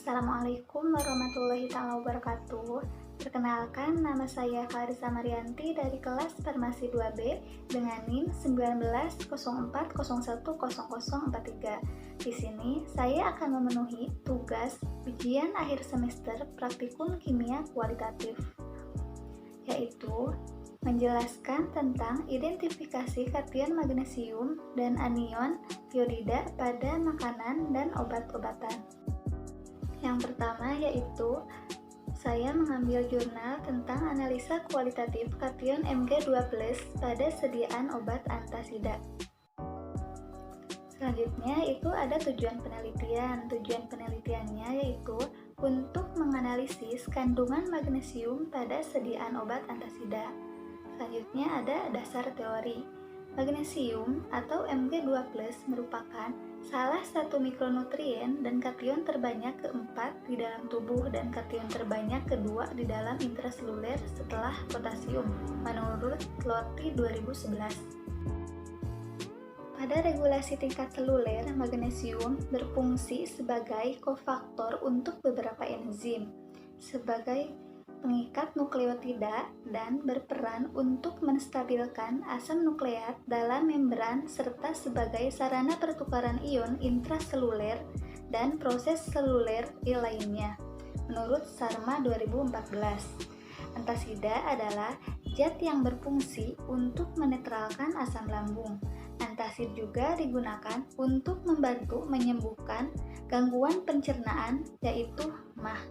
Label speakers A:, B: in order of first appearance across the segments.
A: Assalamualaikum warahmatullahi wabarakatuh. Perkenalkan, nama saya Clarissa Marianti dari kelas Farmasi 2B dengan NIM 1904010043. Di sini saya akan memenuhi tugas ujian akhir semester praktikum kimia kualitatif, yaitu menjelaskan tentang identifikasi kation magnesium dan anion iodida pada makanan dan obat-obatan. Yang pertama yaitu saya mengambil jurnal tentang analisa kualitatif kation Mg2+ pada sediaan obat antasida. Selanjutnya itu ada tujuan penelitian. Tujuan penelitiannya yaitu untuk menganalisis kandungan magnesium pada sediaan obat antasida. Selanjutnya ada dasar teori. Magnesium atau Mg2+ merupakan salah satu mikronutrien dan kation terbanyak keempat di dalam tubuh dan kation terbanyak kedua di dalam intraseluler setelah potasium, menurut Lotti 2011. Pada regulasi tingkat seluler, magnesium berfungsi sebagai kofaktor untuk beberapa enzim, sebagai pengikat nukleotida dan berperan untuk menstabilkan asam nukleat dalam membran serta sebagai sarana pertukaran ion intraseluler dan proses seluler lainnya, menurut Sharma 2014. Antasida adalah zat yang berfungsi untuk menetralkan asam lambung. Antasid juga digunakan untuk membantu menyembuhkan gangguan pencernaan, yaitu MAH.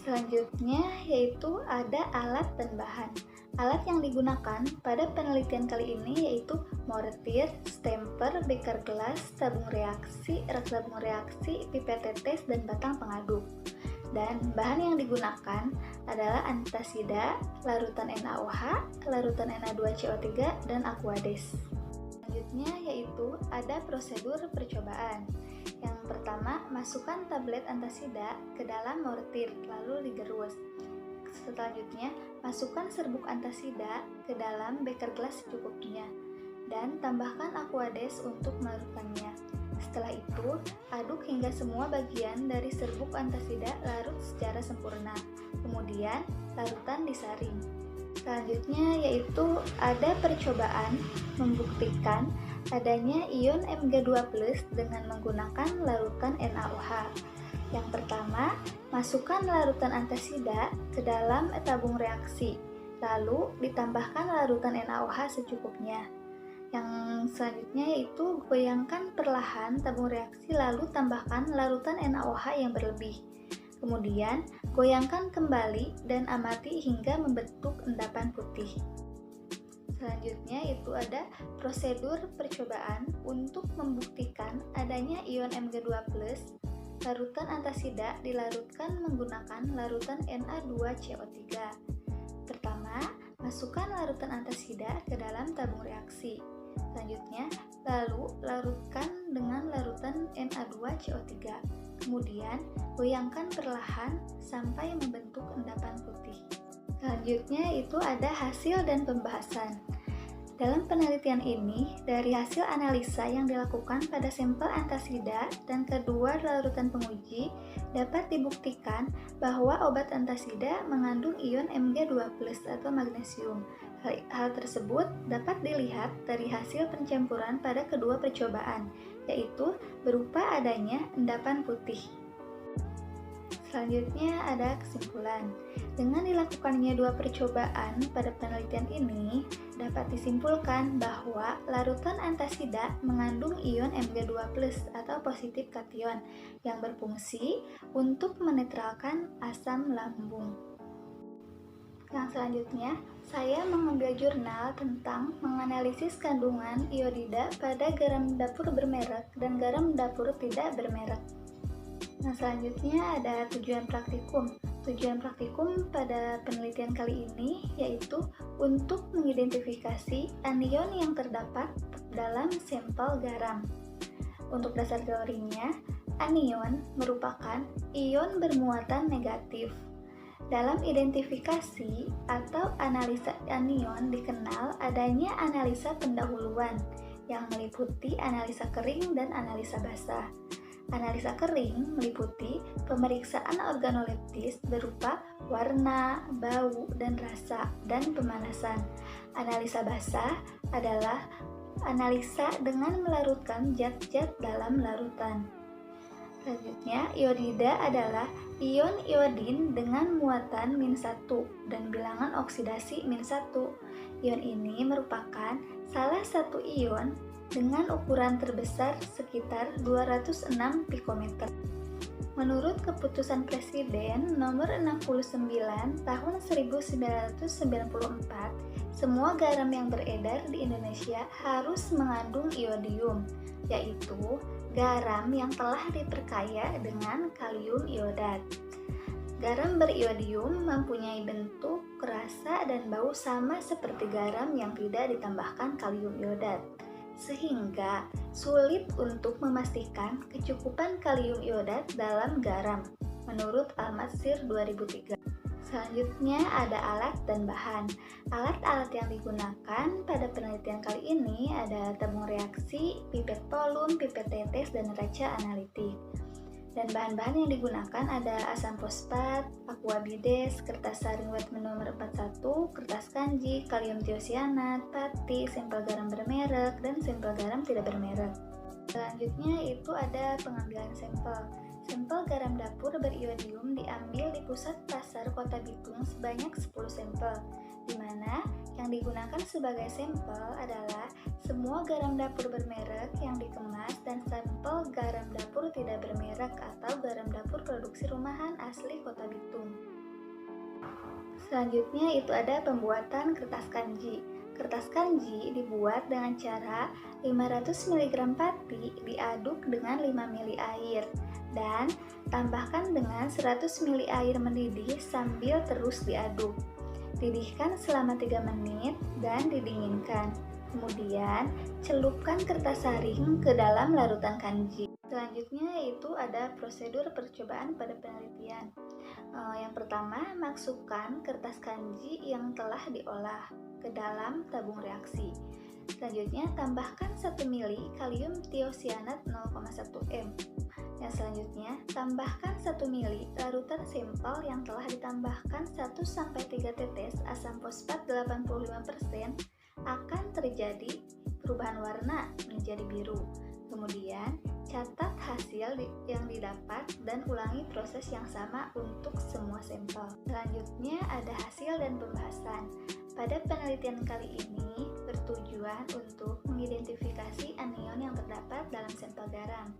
A: Selanjutnya yaitu ada alat dan bahan. Alat yang digunakan pada penelitian kali ini yaitu mortir, stemper, beker gelas, tabung reaksi, rak tabung reaksi, pipet tetes, dan batang pengaduk. Dan bahan yang digunakan adalah antasida, larutan NaOH, larutan Na2CO3, dan aquades. Selanjutnya yaitu ada prosedur percobaan. Yang pertama, masukkan tablet antasida ke dalam mortir, lalu digerus. Selanjutnya, masukkan serbuk antasida ke dalam beker gelas secukupnya, dan tambahkan aquades untuk melarutkannya. Setelah itu, aduk hingga semua bagian dari serbuk antasida larut secara sempurna. Kemudian, larutan disaring. Selanjutnya yaitu ada percobaan membuktikan adanya ion Mg2+ dengan menggunakan larutan NaOH. Yang pertama, masukkan larutan antasida ke dalam tabung reaksi, lalu ditambahkan larutan NaOH secukupnya. Yang selanjutnya yaitu goyangkan perlahan tabung reaksi lalu tambahkan larutan NaOH yang berlebih. Kemudian, goyangkan kembali dan amati hingga membentuk endapan putih. Selanjutnya itu ada prosedur percobaan untuk membuktikan adanya ion Mg2+. Larutan antasida dilarutkan menggunakan larutan Na2CO3. Pertama, masukkan larutan antasida ke dalam tabung reaksi. Selanjutnya, lalu larutkan dengan larutan Na2CO3. Kemudian, goyangkan perlahan sampai membentuk endapan putih. Selanjutnya itu ada hasil dan pembahasan. Dalam penelitian ini, dari hasil analisa yang dilakukan pada sampel antasida dan kedua larutan penguji, dapat dibuktikan bahwa obat antasida mengandung ion Mg2+ atau magnesium. Hal tersebut dapat dilihat dari hasil pencampuran pada kedua percobaan, yaitu berupa adanya endapan putih. Selanjutnya ada kesimpulan. Dengan dilakukannya dua percobaan pada penelitian ini, dapat disimpulkan bahwa larutan antasida mengandung ion Mg2+ atau positif kation yang berfungsi untuk menetralkan asam lambung. Yang selanjutnya, saya mengambil jurnal tentang menganalisis kandungan iodida pada garam dapur bermerek dan garam dapur tidak bermerek. Nah, selanjutnya ada tujuan praktikum. Tujuan praktikum pada penelitian kali ini yaitu untuk mengidentifikasi anion yang terdapat dalam sampel garam. Untuk dasar teorinya, anion merupakan ion bermuatan negatif. Dalam identifikasi atau analisa anion dikenal adanya analisa pendahuluan yang meliputi analisa kering dan analisa basah. Analisa kering meliputi pemeriksaan organoleptis berupa warna, bau, dan rasa, dan pemanasan. Analisa basah adalah analisa dengan melarutkan zat-zat dalam larutan. Selanjutnya, iodida adalah ion iodin dengan muatan -1 dan bilangan oksidasi -1. Ion ini merupakan salah satu ion dengan ukuran terbesar sekitar 206 pikometer. Menurut Keputusan Presiden Nomor 69 Tahun 1994, semua garam yang beredar di Indonesia harus mengandung iodium, yaitu garam yang telah diperkaya dengan kalium iodat. Garam beriodium mempunyai bentuk, rasa, dan bau sama seperti garam yang tidak ditambahkan kalium iodat, sehingga sulit untuk memastikan kecukupan kalium iodat dalam garam, menurut Al-Matsir 2003. Selanjutnya ada alat dan bahan. Alat-alat yang digunakan pada penelitian kali ini ada tabung reaksi, pipet polum, pipet tetes, dan raca analitik. Dan bahan-bahan yang digunakan ada asam fosfat, aquabides, kertas saring Wetman nomor 41, kertas kanji, kalium tiosianat, pati, sampel garam bermerek, dan sampel garam tidak bermerek. Selanjutnya itu ada pengambilan sampel. Sampel garam dapur beriodium diambil di pusat pasar Kota Bitung sebanyak 10 sampel, di mana yang digunakan sebagai sampel adalah semua garam dapur bermerek yang dikemas dan sampel garam dapur tidak bermerek atau garam dapur produksi rumahan asli Kota Bitung. Selanjutnya itu ada pembuatan kertas kanji. Kertas kanji dibuat dengan cara 500 mg pati diaduk dengan 5 ml air dan tambahkan dengan 100 ml air mendidih sambil terus diaduk. Didihkan selama 3 menit dan didinginkan. Kemudian, celupkan kertas saring ke dalam larutan kanji. Selanjutnya itu ada prosedur percobaan pada penelitian. Yang pertama, masukkan kertas kanji yang telah diolah ke dalam tabung reaksi. Selanjutnya, tambahkan 1 ml kalium tiosianat 0,1 m. Yang selanjutnya, tambahkan 1 ml larutan sampel yang telah ditambahkan 1-3 tetes asam fosfat 85%, akan terjadi perubahan warna menjadi biru. Kemudian, catat hasil yang didapat dan ulangi proses yang sama untuk semua sampel. Selanjutnya ada hasil dan pembahasan. Pada penelitian kali ini bertujuan untuk mengidentifikasi anion yang terdapat dalam sampel garam.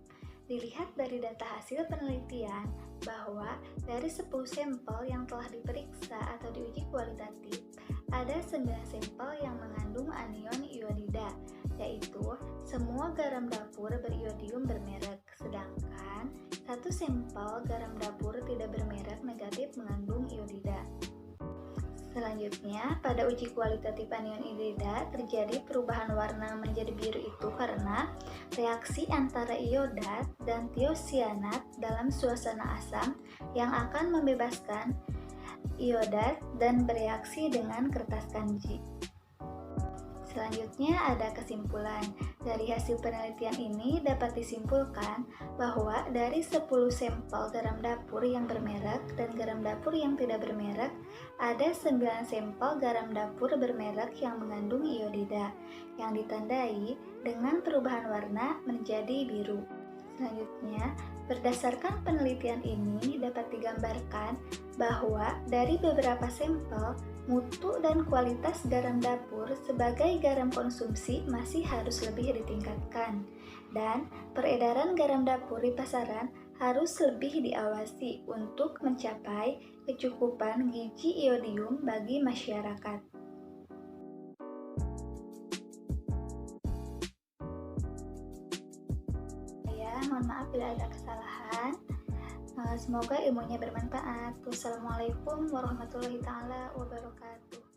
A: Dilihat dari data hasil penelitian bahwa dari 10 sampel yang telah diperiksa atau diuji kualitatif, ada 9 sampel yang mengandung anion iodida, yaitu semua garam dapur beriodium bermerek, sedangkan 1 sampel garam dapur tidak bermerek negatif mengandung iodida. Selanjutnya, pada uji kualitatif anion iodida terjadi perubahan warna menjadi biru itu karena reaksi antara iodat dan tiosianat dalam suasana asam yang akan membebaskan iodat dan bereaksi dengan kertas kanji. Selanjutnya ada kesimpulan. Dari hasil penelitian ini dapat disimpulkan bahwa dari 10 sampel garam dapur yang bermerek dan garam dapur yang tidak bermerek, ada 9 sampel garam dapur bermerek yang mengandung iodida, yang ditandai dengan perubahan warna menjadi biru. Selanjutnya, berdasarkan penelitian ini dapat digambarkan bahwa dari beberapa sampel, mutu dan kualitas garam dapur sebagai garam konsumsi masih harus lebih ditingkatkan, dan peredaran garam dapur di pasaran harus lebih diawasi untuk mencapai kecukupan gizi iodium bagi masyarakat. Mohon maaf bila ada kesalahan. Semoga ilmunya bermanfaat. Wassalamualaikum warahmatullahi wabarakatuh.